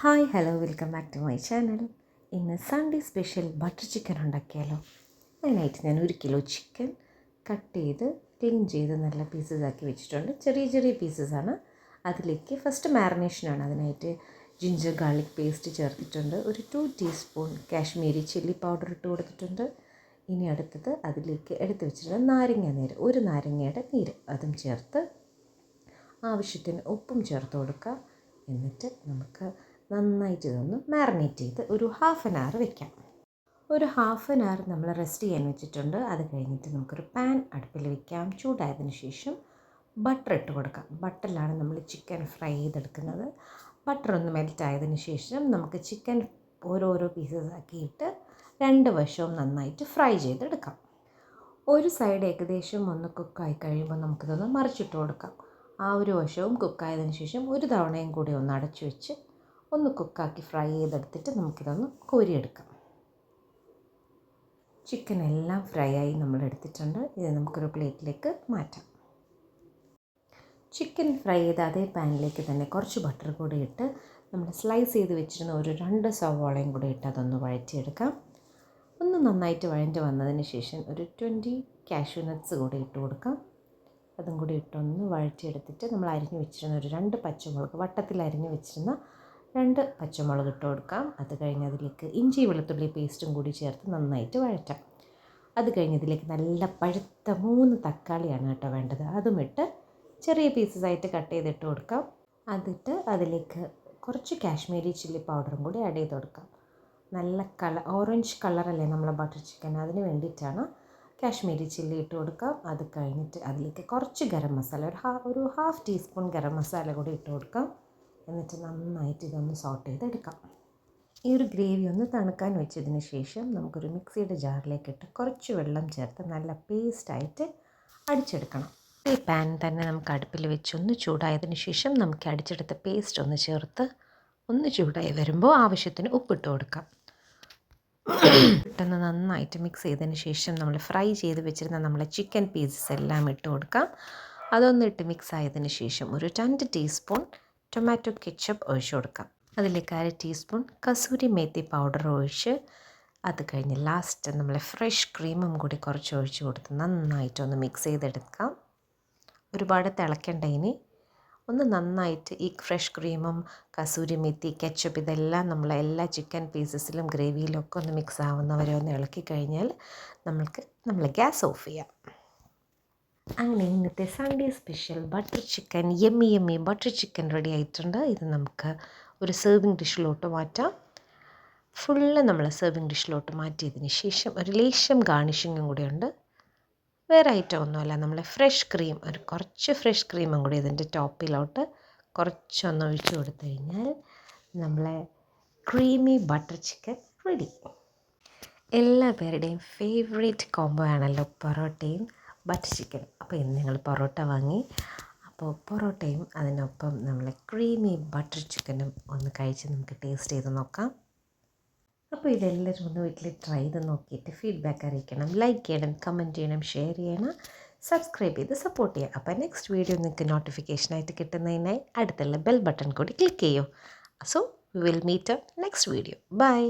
Hi hello welcome back to my channel. ഇന്ന് Sunday special butter chicken ഉണ്ടാക്കിയാലോ. അതിനായിട്ട് ഞാൻ 1 കിലോ ചിക്കൻ കട്ട് ചെയ്ത് ക്ലീൻ ചെയ്ത് നല്ല പീസസ് ആക്കി വെച്ചിട്ടുണ്ട്. ചെറിയ ചെറിയ പീസസാണ്. അതിലേക്ക് ഫസ്റ്റ് മാരിനേഷനാണ്. അതിനായിട്ട് ജിഞ്ചർ ഗാർലിക് പേസ്റ്റ് ചേർത്തിട്ടുണ്ട്. ഒരു 2 ടീസ്പൂൺ കാശ്മീരി ചില്ലി പൗഡർ ഇട്ട് കൊടുത്തിട്ടുണ്ട്. ഇനി അടുത്തത് അതിലേക്ക് എടുത്ത് വെച്ചിട്ടുള്ള നാരങ്ങ നീര്, ഒരു നാരങ്ങയുടെ നീര് അതും ചേർത്ത് ആവശ്യത്തിന് ഉപ്പും ചേർത്ത് കൊടുക്കുക. എന്നിട്ട് നമുക്ക് നന്നായിട്ട് ഇതൊന്ന് മാറിനേറ്റ് ചെയ്ത് ഒരു 1/2 hour വെക്കാം. ഒരു 1/2 hour നമ്മൾ റെസ്റ്റ് ചെയ്യാൻ വെച്ചിട്ടുണ്ട്. അത് കഴിഞ്ഞിട്ട് നമുക്കൊരു പാൻ അടുപ്പിൽ വെക്കാം. ചൂടായതിന് ശേഷം ബട്ടർ ഇട്ട് കൊടുക്കാം. ബട്ടറിലാണ് നമ്മൾ ചിക്കൻ ഫ്രൈ ചെയ്തെടുക്കുന്നത്. ബട്ടർ ഒന്ന് മെൽറ്റ് ആയതിന് ശേഷം നമുക്ക് ചിക്കൻ ഓരോരോ പീസസ് ആക്കിയിട്ട് 2 വശവും നന്നായിട്ട് ഫ്രൈ ചെയ്തെടുക്കാം. ഒരു സൈഡ് ഏകദേശം ഒന്ന് കുക്കായി കഴിയുമ്പോൾ നമുക്കിതൊന്ന് മറിച്ചിട്ട് കൊടുക്കാം. ആ ഒരു വശവും കുക്കായതിന് ശേഷം ഒരു തവണയും കൂടി ഒന്ന് അടച്ചു വെച്ച് ഒന്ന് കുക്കാക്കി ഫ്രൈ ചെയ്തെടുത്തിട്ട് നമുക്കിതൊന്ന് കോരിയെടുക്കാം. ചിക്കൻ എല്ലാം ഫ്രൈ ആയി നമ്മൾ എടുത്തിട്ടുണ്ട്. ഇത് നമുക്കൊരു പ്ലേറ്റിലേക്ക് മാറ്റാം. ചിക്കൻ ഫ്രൈ ചെയ്ത അതേ പാനിലേക്ക് തന്നെ കുറച്ച് ബട്ടർ കൂടി ഇട്ട് നമ്മൾ സ്ലൈസ് ചെയ്ത് വെച്ചിരുന്ന ഒരു 2 സവാളയും കൂടി ഇട്ട് അതൊന്ന് വഴറ്റിയെടുക്കാം. ഒന്ന് നന്നായിട്ട് വഴഞ്ഞ് വന്നതിന് ശേഷം ഒരു 20 കാഷ്യൂ നട്ട്സ് കൂടി ഇട്ട് കൊടുക്കാം. അതും കൂടി ഇട്ടൊന്ന് വഴറ്റിയെടുത്തിട്ട് നമ്മൾ അരിഞ്ഞ് വെച്ചിരുന്ന ഒരു 2 പച്ചമുളക്, വട്ടത്തിൽ അരിഞ്ഞ് വെച്ചിരുന്ന 2 പച്ചമുളക് ഇട്ട് കൊടുക്കാം. അത് കഴിഞ്ഞ് അതിലേക്ക് ഇഞ്ചി വെളുത്തുള്ളി പേസ്റ്റും കൂടി ചേർത്ത് നന്നായിട്ട് വഴറ്റാം. അത് കഴിഞ്ഞ് ഇതിലേക്ക് നല്ല പഴുത്ത 3 തക്കാളിയാണ് കേട്ടോ വേണ്ടത്. അതും ഇട്ട് ചെറിയ പീസസായിട്ട് കട്ട് ചെയ്തിട്ട് കൊടുക്കാം. അതിട്ട് അതിലേക്ക് കുറച്ച് കാശ്മീരി ചില്ലി പൗഡറും കൂടി ആഡ് ചെയ്ത് കൊടുക്കാം. നല്ല ഓറഞ്ച് കളറല്ലേ നമ്മളെ ബട്ടർ ചിക്കൻ, അതിന് വേണ്ടിയിട്ടാണ് കാശ്മീരി ചില്ലി ഇട്ട് കൊടുക്കാം. അത് കഴിഞ്ഞിട്ട് അതിലേക്ക് കുറച്ച് ഗരം മസാല, ഒരു 1/2 ടീസ്പൂൺ ഗരം മസാല കൂടി ഇട്ട് കൊടുക്കാം. എന്നിട്ട് നന്നായിട്ട് ഇതൊന്ന് സോട്ട് ചെയ്തെടുക്കാം. ഈ ഒരു ഗ്രേവി ഒന്ന് തണുക്കാൻ വെച്ചതിന് ശേഷം നമുക്കൊരു മിക്സിയുടെ ജാറിലേക്ക് ഇട്ട് കുറച്ച് വെള്ളം ചേർത്ത് നല്ല പേസ്റ്റായിട്ട് അടിച്ചെടുക്കണം. ഈ പാൻ തന്നെ നമുക്ക് അടുപ്പിൽ വെച്ചൊന്ന് ചൂടായതിന് ശേഷം നമുക്ക് അടിച്ചെടുത്ത പേസ്റ്റ് ഒന്ന് ചേർത്ത് ഒന്ന് ചൂടായി വരുമ്പോൾ ആവശ്യത്തിന് ഉപ്പിട്ട് കൊടുക്കാം. പെട്ടെന്ന് നന്നായിട്ട് മിക്സ് ചെയ്തതിന് ശേഷം നമ്മൾ ഫ്രൈ ചെയ്ത് വെച്ചിരുന്ന നമ്മളെ ചിക്കൻ പീസസ് എല്ലാം ഇട്ട് കൊടുക്കാം. അതൊന്ന് ഇട്ട് മിക്സ് ആയതിന് ശേഷം ഒരു 2 ടീസ്പൂൺ ടൊമാറ്റോ കെച്ചപ്പ് ഒഴിച്ച് കൊടുക്കാം. അതിലേക്ക് 1/2 ടീസ്പൂൺ കസൂരി മേത്തി പൗഡർ ഒഴിച്ച് അത് കഴിഞ്ഞ് ലാസ്റ്റ് നമ്മൾ ഫ്രഷ് ക്രീമും കൂടി കുറച്ച് ഒഴിച്ച് കൊടുത്ത് നന്നായിട്ടൊന്ന് മിക്സ് ചെയ്തെടുക്കാം. ഒരുപാട് തിളയ്ക്കണ്ട. ഇനി ഒന്ന് നന്നായിട്ട് ഈ ഫ്രഷ് ക്രീമും കസൂരി മേത്തി കെച്ചപ്പ് ഇതെല്ലാം എല്ലാ ചിക്കൻ പീസസിലും ഗ്രേവിയിലും ഒക്കെ ഒന്ന് മിക്സ് ആവുന്നവരെ ഒന്ന് ഇളക്കി കഴിഞ്ഞാൽ നമ്മൾ ഗ്യാസ് ഓഫ് ചെയ്യാം. അങ്ങനെ ഇന്നത്തെ Sunday special butter chicken, yummy butter chicken ready ആയിട്ടുണ്ട്. ഇത് നമുക്ക് ഒരു സെർവിങ് ഡിഷിലോട്ട് മാറ്റാം. ഫുള്ള് നമ്മൾ സെർവിങ് ഡിഷിലോട്ട് മാറ്റിയതിന് ശേഷം ഒരു ലേശം ഗാർണിഷിങ്ങും കൂടി ഉണ്ട്. വേറെ ഐറ്റം ഒന്നുമല്ല, നമ്മളെ ഫ്രഷ് ക്രീം, കുറച്ച് ഫ്രഷ് ക്രീമും കൂടി ഇതിൻ്റെ ടോപ്പിലോട്ട് കുറച്ചൊന്ന് ഒഴിച്ച് കൊടുത്തു കഴിഞ്ഞാൽ നമ്മളെ ക്രീമി ബട്ടർ ചിക്കൻ റെഡി. എല്ലാ പേരുടെയും ഫേവറേറ്റ് കോംബോ ആണല്ലോ പൊറോട്ടയും ബട്ടർ ചിക്കൻ. അപ്പോൾ ഇന്ന് ഞങ്ങൾ പൊറോട്ട വാങ്ങി. അപ്പോൾ പൊറോട്ടയും അതിനൊപ്പം നമ്മളെ ക്രീമി ബട്ടർ ചിക്കനും ഒന്ന് കഴിച്ച് നമുക്ക് ടേസ്റ്റ് ചെയ്ത് നോക്കാം. അപ്പോൾ ഇതെല്ലാവരും ഒന്ന് വീട്ടിൽ ട്രൈ ചെയ്ത് നോക്കിയിട്ട് ഫീഡ്ബാക്ക് അറിയിക്കണം. ലൈക്ക് ചെയ്യണം, കമൻറ്റ് ചെയ്യണം, ഷെയർ ചെയ്യണം, സബ്സ്ക്രൈബ് ചെയ്ത് സപ്പോർട്ട് ചെയ്യുക. അപ്പോൾ നെക്സ്റ്റ് വീഡിയോ നിങ്ങൾക്ക് നോട്ടിഫിക്കേഷനായിട്ട് കിട്ടുന്നതിനായി അടുത്തുള്ള ബെൽ ബട്ടൺ കൂടി ക്ലിക്ക് ചെയ്യൂ. So we will meet up next video. By.